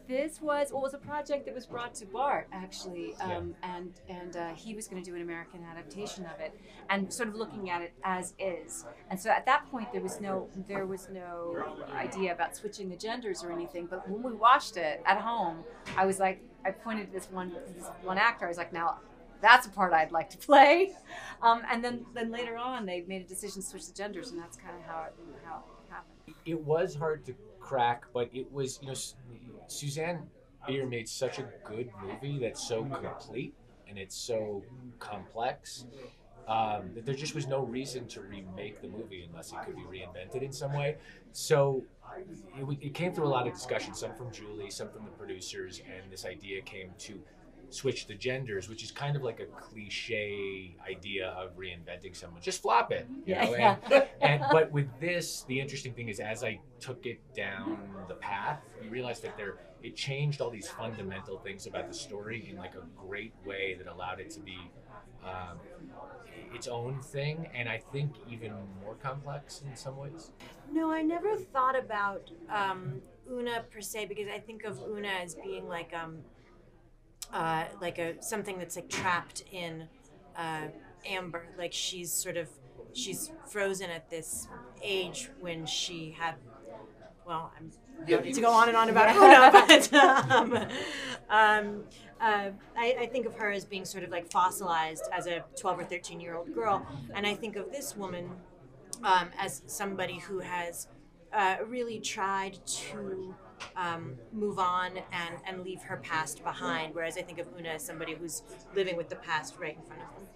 This was a project that was brought to Bart actually, Yeah. and he was going to do an American adaptation of it, and sort of looking at it as is. And so at that point there was no idea about switching the genders or anything. But when we watched it at home, I was like, I pointed to this one actor. I was like, now that's a part I'd like to play. And then later on they made a decision to switch the genders, and that's kind of how it happened. It was hard to crack, but it was, Suzanne Bier made such a good movie that's so complete and it's so complex, that there just was no reason to remake the movie unless it could be reinvented in some way. So it came through a lot of discussion, some from Julie, some from the producers, and this idea came to switch the genders, which is kind of like a cliche idea of reinventing someone. Just flop it, Yeah, And, yeah. but with this, the interesting thing is, as I took it down the path, you realize that it changed all these fundamental things about the story in like a great way that allowed it to be um, its own thing, and I think even more complex in some ways. No, I never thought about Una per se, because I think of Una as being like a something that's like trapped in amber. Like she's frozen at this age when she had. Well, I don't need to go on and on about Una, but I think of her as being sort of like fossilized as a 12 or 13-year-old girl, and I think of this woman as somebody who has really tried to move on and leave her past behind, whereas I think of Una as somebody who's living with the past right in front of them.